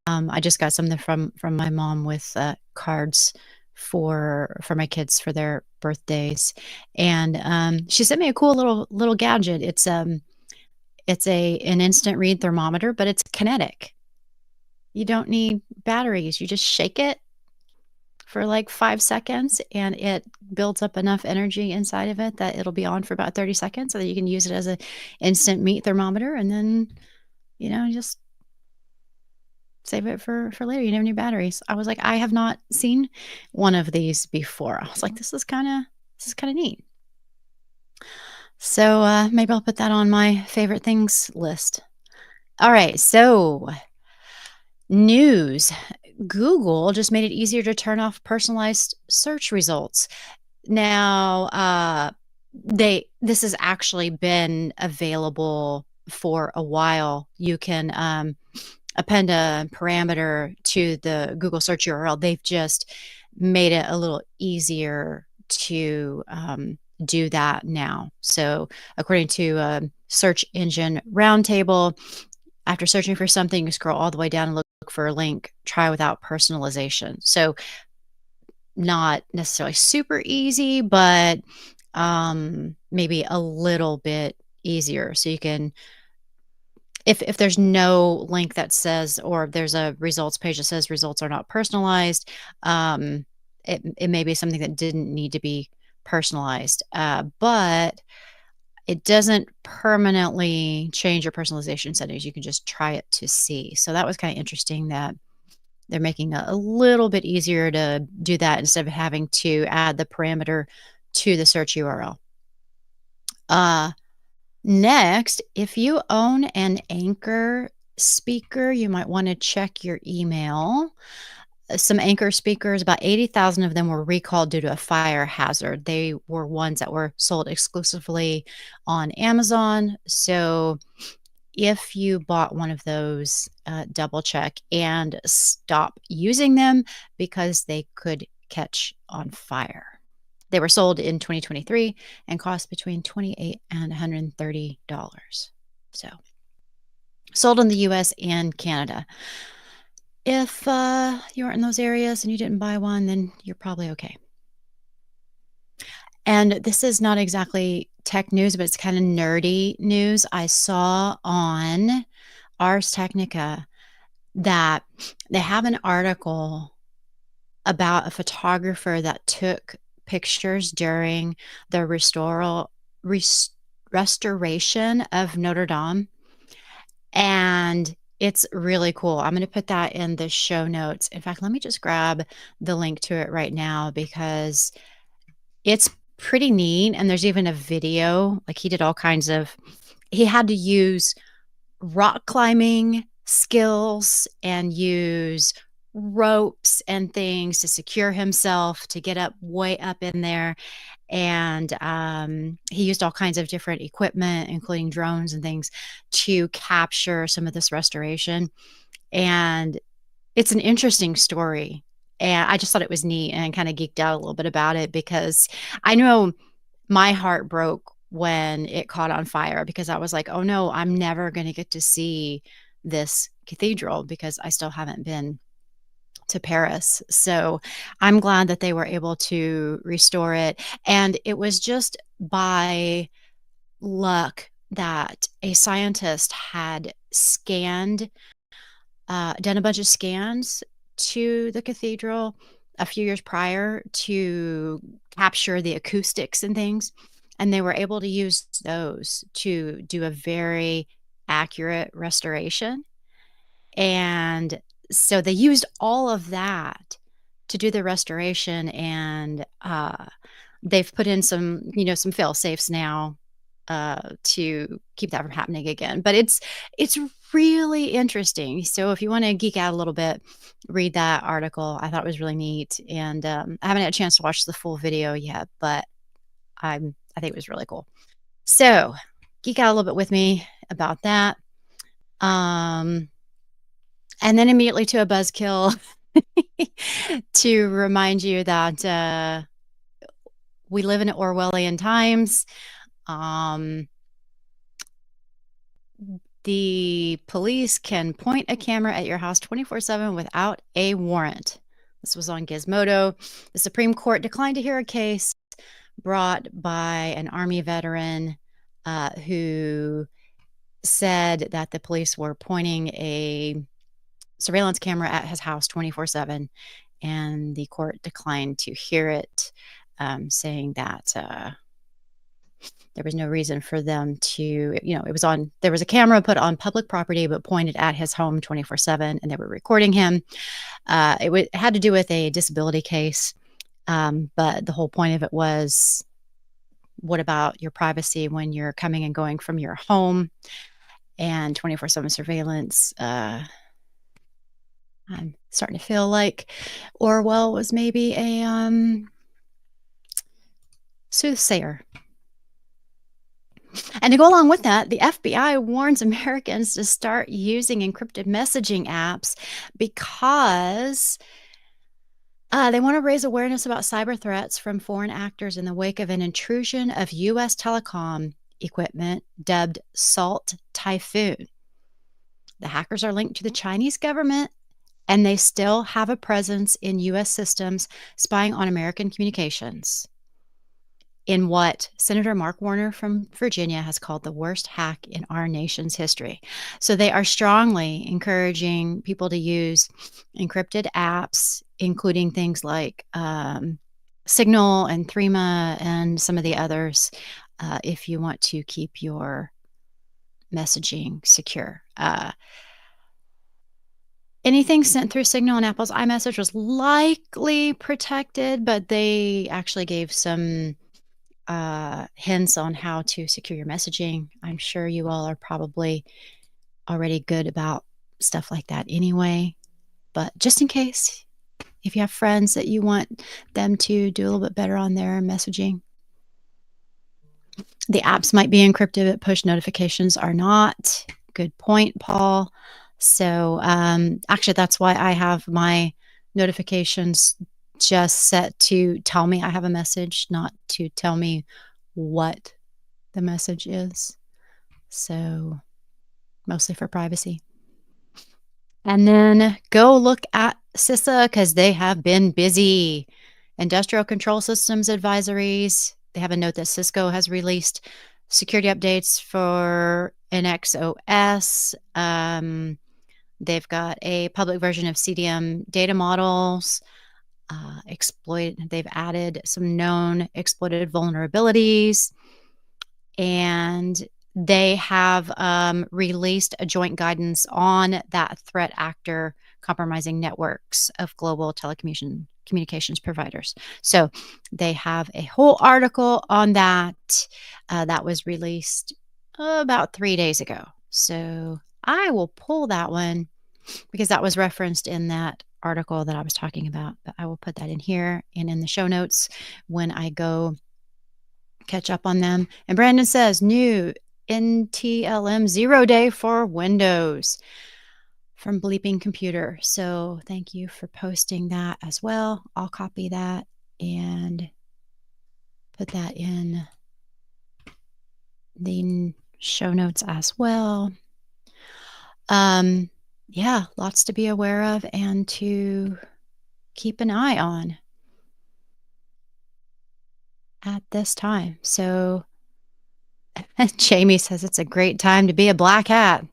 A: I just got something from my mom with cards for my kids for their birthdays, and she sent me a cool little gadget. It's an instant read thermometer, but it's kinetic. You don't need batteries. You just shake it for like 5 seconds, and it builds up enough energy inside of it that it'll be on for about 30 seconds, so that you can use it as an instant meat thermometer, and then just save it for later. You never need batteries. I was like, I have not seen one of these before. I was like, this is kind of neat. So maybe I'll put that on my favorite things list. All right, so news. Google just made it easier to turn off personalized search results. Now, this has actually been available for a while. You can append a parameter to the Google search URL. They've just made it a little easier to do that now. So, according to Search Engine Roundtable, after searching for something, you scroll all the way down and look for a link, try without personalization. So, not necessarily super easy, but maybe a little bit easier. So you can, if there's no link that says, or if there's a results page that says results are not personalized, it may be something that didn't need to be personalized, but it doesn't permanently change your personalization settings. You can just try it to see. So that was kind of interesting that they're making it a little bit easier to do that instead of having to add the parameter to the search URL. Next, if you own an Anchor speaker, you might want to check your email. Some Anchor speakers, about 80,000 of them were recalled due to a fire hazard. They were ones that were sold exclusively on Amazon. So if you bought one of those, double check and stop using them because they could catch on fire. They were sold in 2023 and cost between $28 and $130. So, sold in the US and Canada. If you aren't in those areas and you didn't buy one, then you're probably okay. And this is not exactly tech news, but it's kind of nerdy news. I saw on Ars Technica that they have an article about a photographer that took pictures during the restoration of Notre Dame. And it's really cool. I'm going to put that in the show notes. In fact, let me just grab the link to it right now because it's pretty neat. And there's even a video. Like he had to use rock climbing skills and use ropes and things to secure himself to get up way up in there. And he used all kinds of different equipment, including drones and things, to capture some of this restoration. And It's an interesting story, and I just thought it was neat and kinda geeked out a little bit about it because I know my heart broke when it caught on fire because I was like, "Oh, no, I'm never gonna get to see this cathedral," because I still haven't been to Paris. So, I'm glad that they were able to restore it, and it was just by luck that a scientist had done a bunch of scans to the cathedral a few years prior to capture the acoustics and things, and they were able to use those to do a very accurate restoration, and so they used all of that to do the restoration, and, they've put in some, some fail safes now, to keep that from happening again. But it's really interesting. So if you wanna geek out a little bit, read that article. I thought it was really neat, and, I haven't had a chance to watch the full video yet, but I think it was really cool. So, geek out a little bit with me about that. Um, and then immediately to a buzzkill to remind you that, we live in Orwellian times. Um, the police can point a camera at your house 24/7 without a warrant. This was on Gizmodo. The Supreme Court declined to hear a case brought by an Army veteran who said that the police were pointing a surveillance camera at his house 24/7, and the court declined to hear it, saying that there was no reason for them to, there was a camera put on public property but pointed at his home 24/7, and they were recording him. It had to do with a disability case, but the whole point of it was, what about your privacy when you're coming and going from your home and 24/7 surveillance? I'm starting to feel like Orwell was maybe a soothsayer. And to go along with that, the FBI warns Americans to start using encrypted messaging apps because they want to raise awareness about cyber threats from foreign actors in the wake of an intrusion of U.S. telecom equipment dubbed Salt Typhoon. The hackers are linked to the Chinese government, and they still have a presence in U.S. systems spying on American communications in what Senator Mark Warner from Virginia has called the worst hack in our nation's history. So they are strongly encouraging people to use encrypted apps, including things like Signal and Threema and some of the others, if you want to keep your messaging secure. Anything sent through Signal and Apple's iMessage was likely protected, but they actually gave some hints on how to secure your messaging. I'm sure you all are probably already good about stuff like that anyway. But just in case, if you have friends that you want them to do a little bit better on their messaging, the apps might be encrypted, but push notifications are not. Good point, Paul. So, actually, that's why I have my notifications just set to tell me I have a message, not to tell me what the message is. So, mostly for privacy. And then go look at CISA because they have been busy. Industrial Control Systems advisories. They have a note that Cisco has released security updates for NXOS. They've got a public version of CDM data models. They've added some known exploited vulnerabilities, and they have released a joint guidance on that threat actor compromising networks of global telecommunications providers. So they have a whole article on that that was released about 3 days ago. So I will pull that one because that was referenced in that article that I was talking about. But I will put that in here and in the show notes when I go catch up on them. And Brandon says new NTLM 0 day for Windows. from Bleeping Computer. So thank you for posting that as well. I'll copy that and put that in the show notes as well. Yeah, lots to be aware of and to keep an eye on at this time. So Jamie says it's a great time to be a black hat.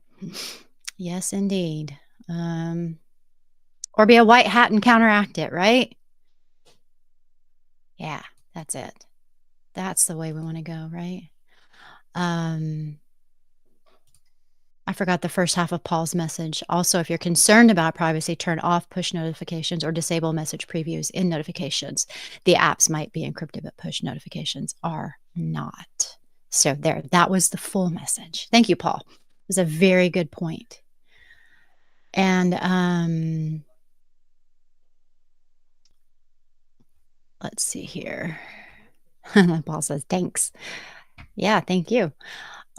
A: Yes, indeed. Or be a white hat and counteract it, right? Yeah, that's it. That's the way we want to go, right? I forgot the first half of Paul's message. Also, if you're concerned about privacy, turn off push notifications or disable message previews in notifications. The apps might be encrypted, but push notifications are not. So there, that was the full message. Thank you, Paul. It was a very good point. And let's see here. Paul says, thanks. Yeah, thank you.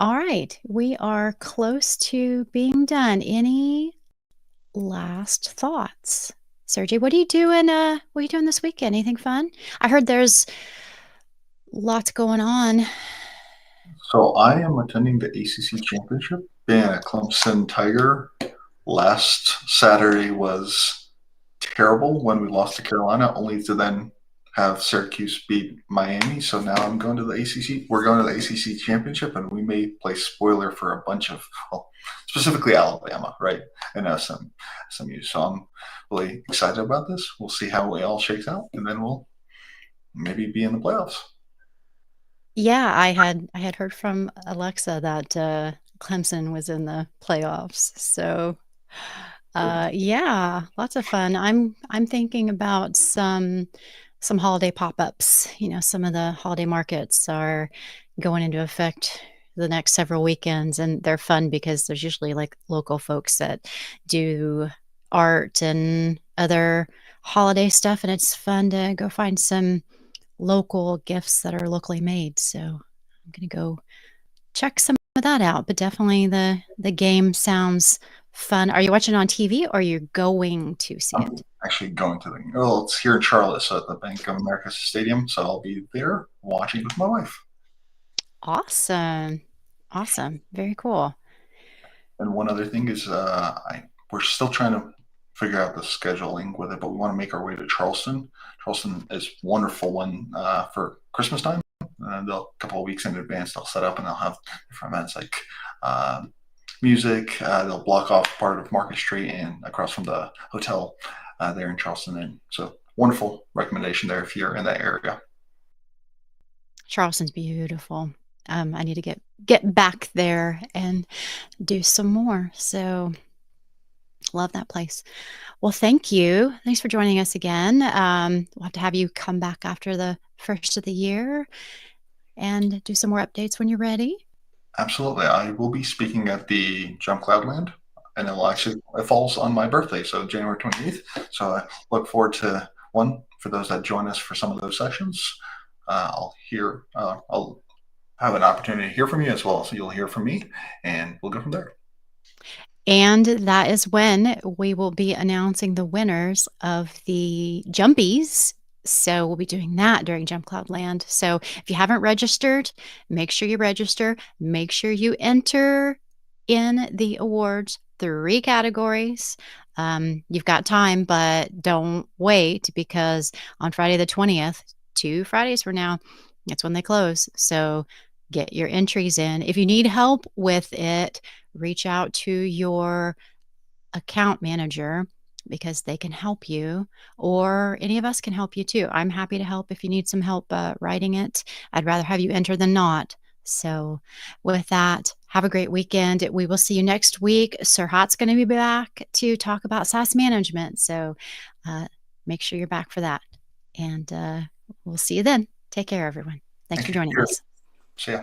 A: All right, we are close to being done. Any last thoughts? Sergey, what are you doing? What are you doing this weekend? Anything fun? I heard there's lots going on.
B: So I am attending the ACC championship, being a Clemson Tiger. Last Saturday was terrible when we lost to Carolina, only to then have Syracuse beat Miami. So now I'm going to the ACC. We're going to the ACC championship, and we may play spoiler for a bunch of, well, specifically Alabama, right, and SMU. So I'm really excited about this. We'll see how it all shakes out, and then we'll maybe be in the playoffs.
A: Yeah, I had heard from Alexa that Clemson was in the playoffs. So yeah, lots of fun. I'm thinking about some holiday pop-ups. You know, some of the holiday markets are going into effect the next several weekends, and they're fun because there's usually like local folks that do art and other holiday stuff, and it's fun to go find some local gifts that are locally made. So I'm gonna go check some of that out. But definitely the game sounds fun. Are you watching it on TV or are you going to see
B: I'm
A: it?
B: actually going to the, well, it's here in Charlotte, so at the Bank of America Stadium. So I'll be there watching with my wife.
A: Awesome. Awesome. Very cool.
B: And one other thing is, we're still trying to figure out the scheduling with it, but we want to make our way to Charleston. Charleston is wonderful one for Christmas time. They'll a couple of weeks in advance they'll set up and they'll have different events like uh, music. They'll block off part of Market Street and across from the hotel there in Charleston. And so wonderful recommendation there if you're in that area.
A: Charleston's beautiful. I need to get back there and do some more. So love that place. Well, thank you. Thanks for joining us again. We'll have to have you come back after the first of the year and do some more updates when you're ready.
B: Absolutely. I will be speaking at the Jump Cloudland, and it falls on my birthday, so January 28th. So I look forward to one for those that join us for some of those sessions. I'll have an opportunity to hear from you as well. So you'll hear from me, and we'll go from there.
A: And that is when we will be announcing the winners of the Jumpies. So we'll be doing that during Jump Cloud Land. So if you haven't registered, make sure you register. Make sure you enter in the awards 3 categories. You've got time, but don't wait because on Friday the 20th, 2 Fridays from now, that's when they close. So get your entries in. If you need help with it, reach out to your account manager because they can help you, or any of us can help you too. I'm happy to help if you need some help writing it. I'd rather have you enter than not. So, with that, have a great weekend. We will see you next week. Serhat's going to be back to talk about SaaS management. So, make sure you're back for that. And we'll see you then. Take care, everyone. Thanks
B: Thank
A: for
B: you.
A: joining
B: Cheers.
A: us.
B: See ya.